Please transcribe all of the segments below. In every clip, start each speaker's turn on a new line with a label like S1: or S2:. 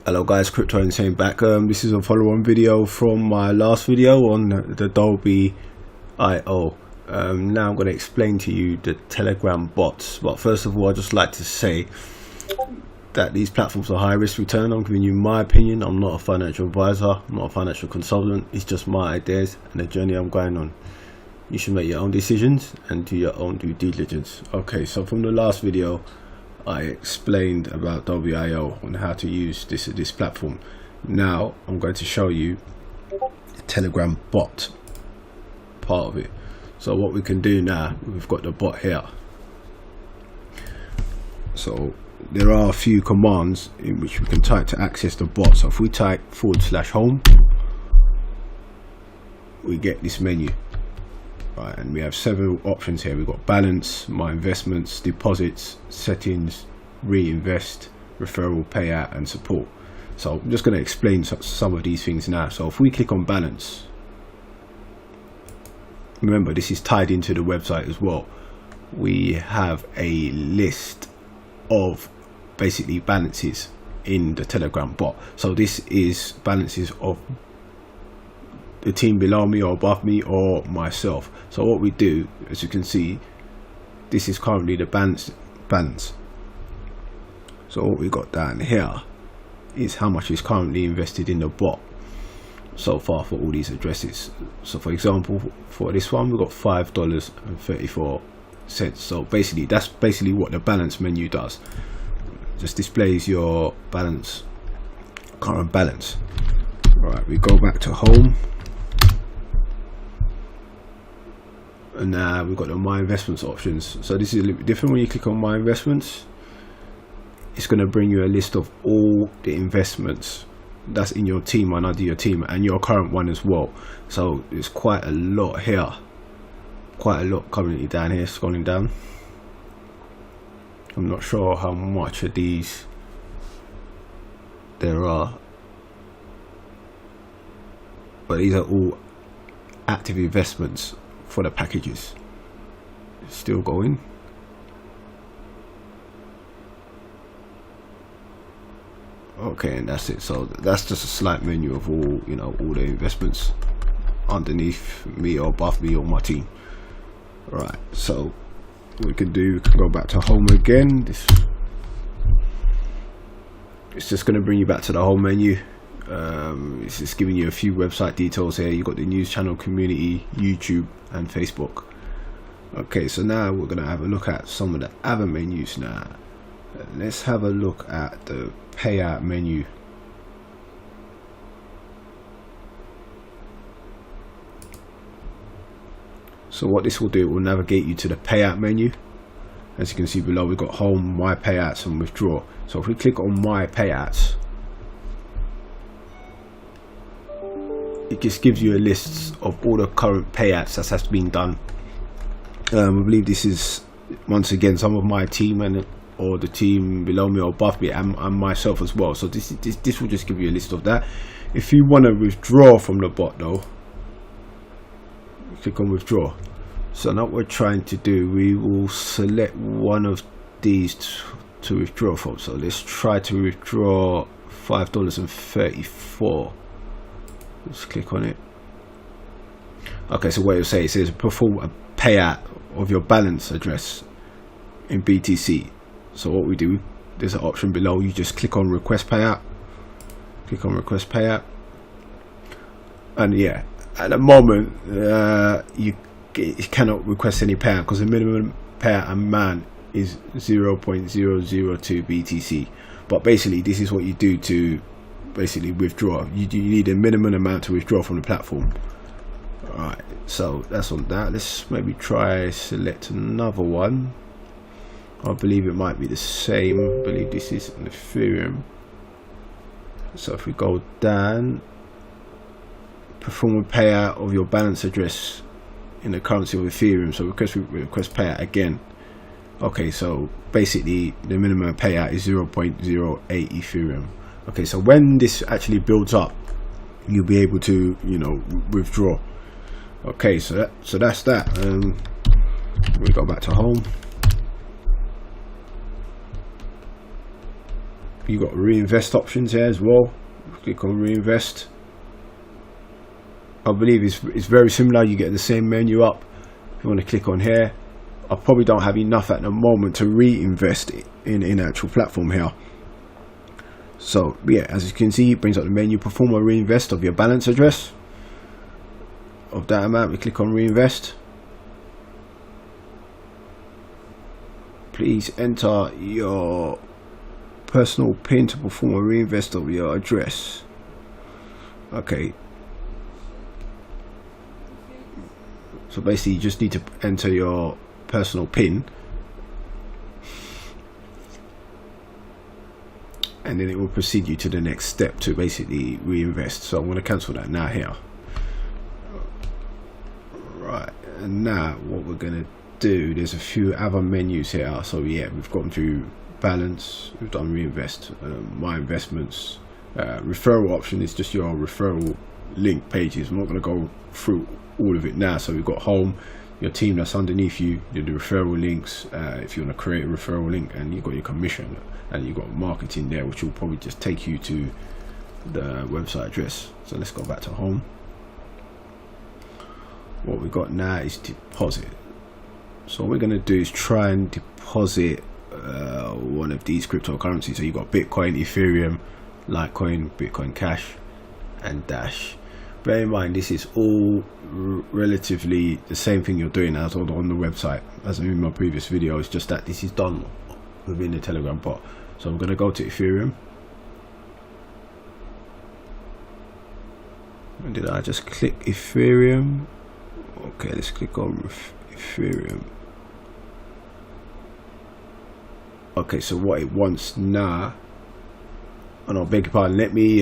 S1: Hello guys, Crypto Insane back. This is a follow-on video from my last video on the Doubly IO. Now I'm going to explain to you the Telegram bots. But first of all, I'd just like to say that these platforms are high risk return. I'm giving you my opinion. I'm not a financial advisor, I'm not a financial consultant. It's just my ideas and the journey I'm going on. You should make your own decisions and do your own due diligence. Okay, so from the last video I explained about Doubly IO and how to use this platform. Now I'm going to show you the Telegram bot part of it. So what we can do now, we've got the bot here. So there are a few commands in which we can type to access the bot. So if we type /home, we get this menu. Right, and we have several options here. We've got balance, my investments, deposits, settings, reinvest, referral, payout, and support. So I'm just going to explain some of these things now. So if we click on balance, remember this is tied into the website as well. We have a list of basically balances in the Telegram bot. So this is balances of the team below me or above me or myself. So what we do, as you can see, this is currently the balance. So what we got down here is how much is currently invested in the bot so far for all these addresses. So for example, for this one, we've got $5.34. So basically that's basically what the balance menu does. Just displays your balance, current balance. Right, we go back to home. And now we've got the my investments options. So this is a little bit different. When you click on my investments, it's going to bring you a list of all the investments that's in your team and under your team and your current one as well. So there's quite a lot here, quite a lot currently down here. Scrolling down, I'm not sure how much of these there are, but these are all active investments for the packages. It's still going. Okay, and that's it. So that's just a slight menu of all, you know, all the investments underneath me or above me or my team. Right, so what we can do, we can go back to home again. It's just going to bring you back to the home menu. It's just giving you a few website details here. You've got the news channel, community, YouTube, and Facebook. Okay, so now we're going to have a look at some of the other menus now. Let's have a look at the payout menu. So what this will do, it will navigate you to the payout menu. As you can see below, we've got home, my payouts, and withdraw. So if we click on my payouts, it just gives you a list of all the current payouts that has been done. I believe this is once again some of my team and or the team below me or above me and myself as well. So this will just give you a list of that. If you want to withdraw from the bot though, click on withdraw. So now what we're trying to do, we will select one of these to withdraw from. So let's try to withdraw $5.34. Let's click on it. Okay, so what it'll say, it says perform a payout of your balance address in BTC. So what we do, there's an option below. You just click on request payout. Click on request payout. And yeah, at the moment you cannot request any payout because the minimum payout amount is 0.002 BTC. But basically this is what you do to basically withdraw. You need a minimum amount to withdraw from the platform. Alright, so that's on that. Let's maybe try select another one. I believe it might be the same. I believe this is an Ethereum. So if we go down, perform a payout of your balance address in the currency of Ethereum. So request payout again. Okay, so basically the minimum payout is 0.08 Ethereum. Okay, so when this actually builds up, you'll be able to, you know, withdraw. Okay, so that's that. We go back to home. You got reinvest options here as well. Click on reinvest. I believe it's very similar. You get the same menu up. If you want to click on here, I probably don't have enough at the moment to reinvest in actual platform here. So yeah, as you can see, it brings up the menu. Perform a reinvest of your balance address of that amount. We click on reinvest. Please enter your personal PIN to perform a reinvest of your address. Okay, so basically you just need to enter your personal PIN, and then it will proceed you to the next step to basically reinvest. So I'm going to cancel that now here. Right, and now what we're going to do, there's a few other menus here. So yeah, we've gone through balance, we've done reinvest, my investments, referral option is just your referral link pages. I'm not going to go through all of it now. So we've got home, your team that's underneath you, you do the referral links, if you want to create a referral link, and you've got your commission, and you've got marketing there, which will probably just take you to the website address. So let's go back to home. What we got now is deposit. So what we're going to do is try and deposit one of these cryptocurrencies. So you've got Bitcoin, Ethereum, Litecoin, Bitcoin Cash, and Dash. Bear in mind, this is all relatively the same thing you're doing as on the website as in my previous video. It's just that this is done within the Telegram bot. So I'm going to go to Ethereum. And did I just click Ethereum? Okay, let's click on Ethereum. Okay, so what it wants now, and I'll beg your pardon, let me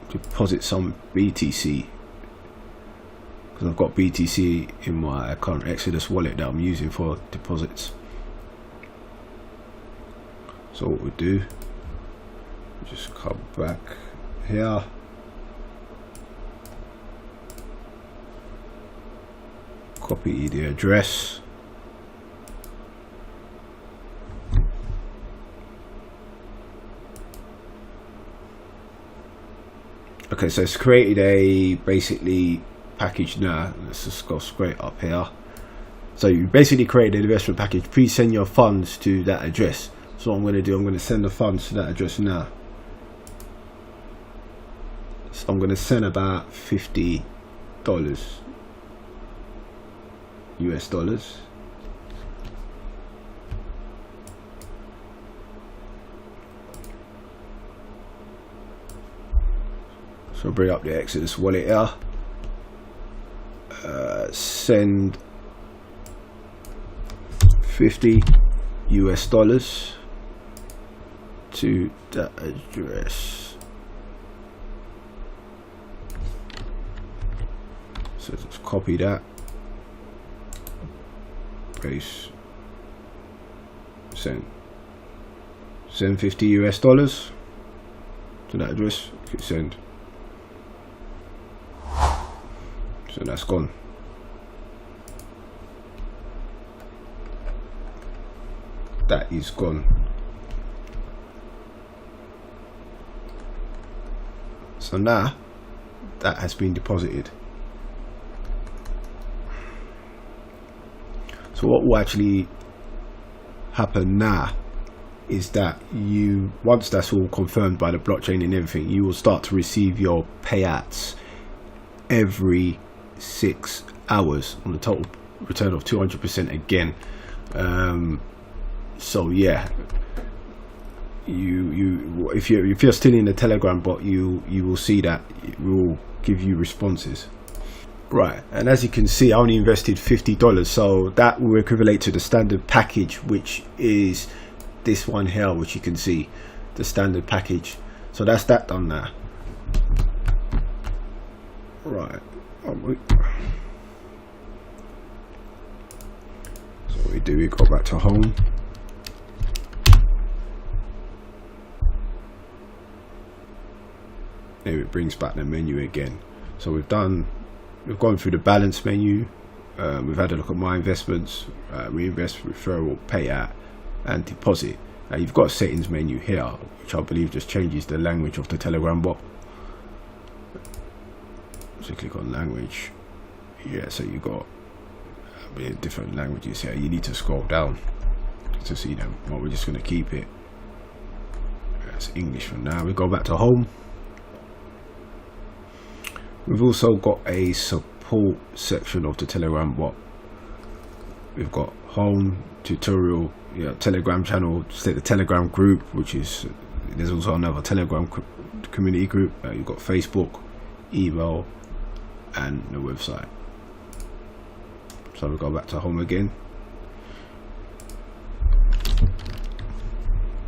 S1: deposit some BTC, because I've got BTC in my current Exodus wallet that I'm using for deposits. So what we do, just come back here, copy the address, okay, so it's created a basically package now. Let's just go straight up here. So you basically created an investment package. Please send your funds to that address. So what I'm going to do, I'm going to send the funds to that address now. So I'm going to send about $50 US dollars. So bring up the Exodus wallet here. Send $50 US to that address. So just copy that, paste, send $50 US to that address. Hit send. So that's gone. That is gone. So now that has been deposited. So what will actually happen now is that you, once that's all confirmed by the blockchain and everything, you will start to receive your payouts every 6 hours on the total return of 200% again. So yeah, you if you're still in the Telegram bot, you will see that it will give you responses. Right, and as you can see, I only invested $50, so that will equivalent to the standard package, which is this one here, which you can see, the standard package. So that's that done now. Right, so what we do, we go back to home. There it brings back the menu again. So we've gone through the balance menu, we've had a look at my investments, reinvest, referral, payout, and deposit. You've got a settings menu here, which I believe just changes the language of the Telegram bot. So click on language. Yeah, so you got different languages here. You need to scroll down to see them. Well, we're just going to keep it as English for now. We go back to home. We've also got a support section of the Telegram bot. We've got home, tutorial, Telegram channel, the Telegram group, which is, there's also another Telegram community group. You've got Facebook, email, and the website. So we go back to home again.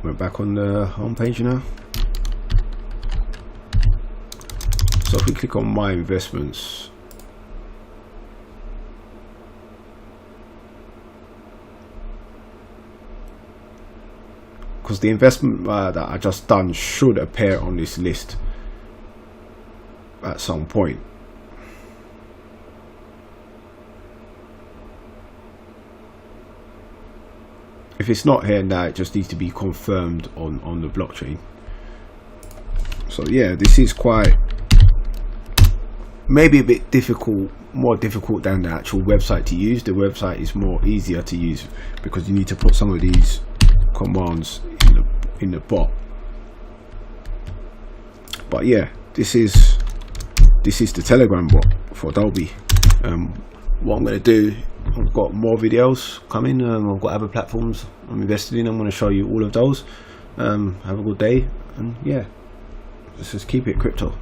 S1: We're back on the home page now. So if we click on my investments, because the investment that I just done should appear on this list at some point. If it's not here now, it just needs to be confirmed on the blockchain. So yeah, this is quite, maybe a bit difficult, more difficult than the actual website to use. The website is more easier to use because you need to put some of these commands in the bot. But yeah, this is the Telegram bot for Doubly. What I'm going to do, I've got more videos coming. I've got other platforms I'm invested in. I'm going to show you all of those. Have a good day, and yeah, let's just keep it crypto.